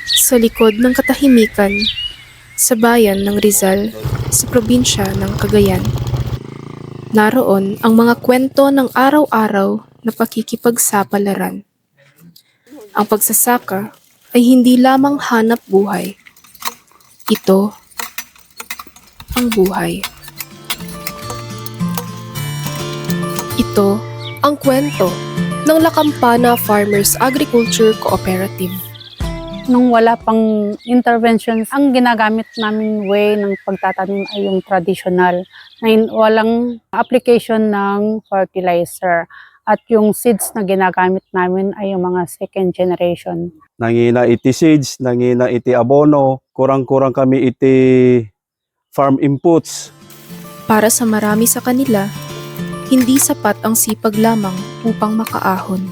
Sa likod ng katahimikan, sa bayan ng Rizal, sa probinsya ng Cagayan. Naroon ang mga kwento ng araw-araw na pakikipagsapalaran. Ang pagsasaka ay hindi lamang hanap buhay. Ito ang buhay. Ito ang kwento ng Lakampana Farmers Agriculture Cooperative. Nung wala pang interventions, ang ginagamit namin way ng pagtatanim ay yung traditional. Walang application ng fertilizer. At yung seeds na ginagamit namin ay yung mga second generation. Nangina iti seeds, nangina iti abono, kurang-kurang kami iti farm inputs. Para sa marami sa kanila, hindi sapat ang sipag lamang upang makaahon.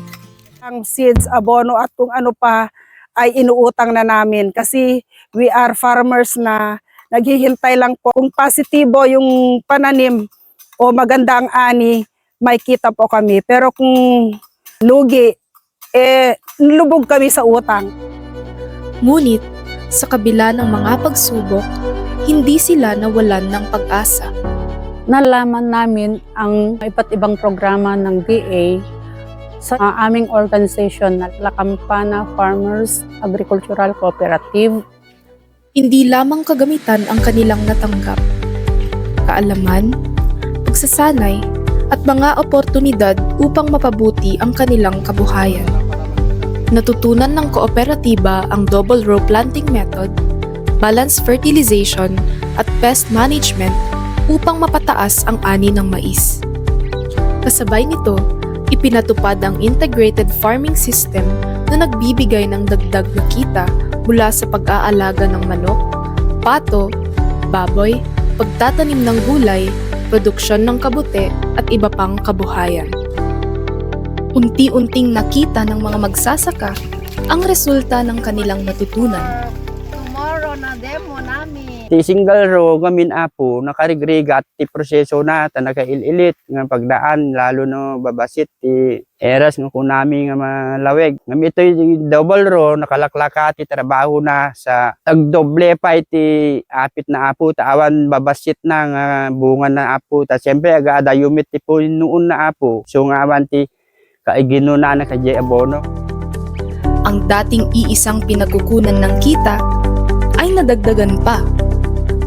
Ang seeds, abono at kung ano pa ay inuutang na namin kasi we are farmers na naghihintay lang po. Kung positibo yung pananim o maganda ang ani, may kita po kami. Pero kung lugi, lubog kami sa utang. Ngunit, sa kabila ng mga pagsubok, hindi sila nawalan ng pag-asa. Nalaman namin ang iba't ibang programa ng DA sa aming organization na Lakampana Farmers Agricultural Cooperative. Hindi lamang kagamitan ang kanilang natanggap. Kaalaman, pagsasanay, at mga oportunidad upang mapabuti ang kanilang kabuhayan. Natutunan ng kooperatiba ang double row planting method, balanced fertilization, at pest management upang mapataas ang ani ng mais. Kasabay nito, ipinatupad ang integrated farming system na nagbibigay ng dagdag na kita mula sa pag-aalaga ng manok, pato, baboy, pagtatanim ng gulay, produksyon ng kabute at iba pang kabuhayan. Unti-unting nakita ng mga magsasaka ang resulta ng kanilang natutunan. Tomorrow na demo namin. Ti single row gamin apo nakarigrigat ti proseso na ta nakaililit nga pagdaan lalo no babasit ti eras nga kunami nga malaweg. Ngam ito double row nakalaklaka ti trabaho na sa tagdoble pa iti apit na apo ta awan babasit na nga bunga na apo ta siyempre aga dayumit ti po noon na apo so nga awan ti kaigino na kay abono. Ang dating iisang pinagkukunan ng kita ay nadagdagan pa.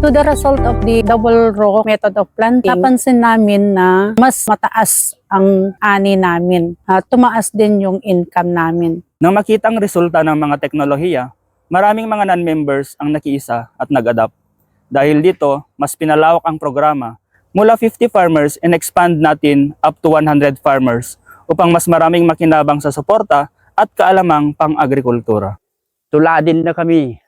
To the result of the double row method of planting, napansin namin na mas mataas ang ani namin. Tumaas din yung income namin. Nang makita ang resulta ng mga teknolohiya, maraming mga non-members ang nakiisa at nag-adapt. Dahil dito, mas pinalawak ang programa. Mula 50 farmers and expand natin up to 100 farmers upang mas maraming makinabang sa suporta at kaalamang pang-agrikultura. Tuladin na kami.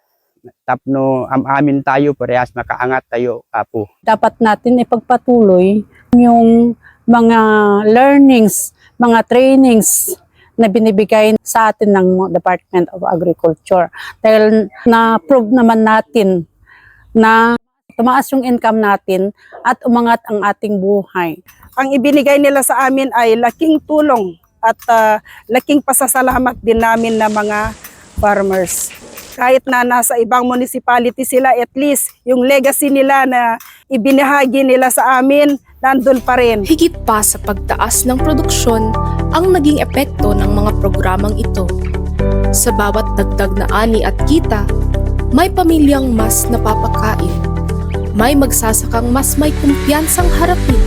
Tapno amin tayo parehas makaangat tayo apo. Dapat natin ipagpatuloy yung mga learnings, mga trainings na binibigay sa atin ng Department of Agriculture. Dahil na-prove naman natin na tumaas yung income natin at umangat ang ating buhay. Ang ibinigay nila sa amin ay laking tulong at laking pasasalamat din namin na mga farmers. Kahit na nasa ibang municipality sila, at least yung legacy nila na ibinahagi nila sa amin, nandun pa rin. Higit pa sa pagtaas ng produksyon ang naging epekto ng mga programang ito. Sa bawat dagdag na ani at kita, may pamilyang mas napapakain. May magsasakang mas may kumpiyansang harapin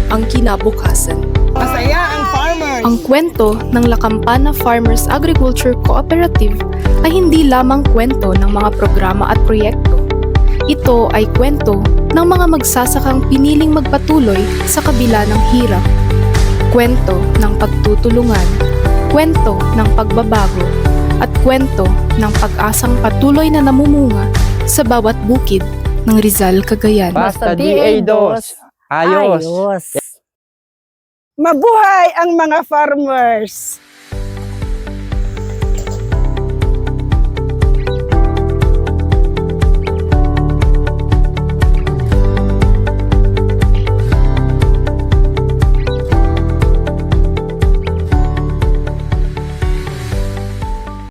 ang kinabukasan. Masaya ang farmers! Ang kwento ng Lakampana Farmers Agriculture Cooperative ay hindi lamang kwento ng mga programa at proyekto. Ito ay kwento ng mga magsasakang piniling magpatuloy sa kabila ng hirap. Kwento ng pagtutulungan, kwento ng pagbabago, at kwento ng pag-asang patuloy na namumunga sa bawat bukid ng Rizal, Cagayan. Basta DA2. Ayos. Mabuhay ang mga farmers!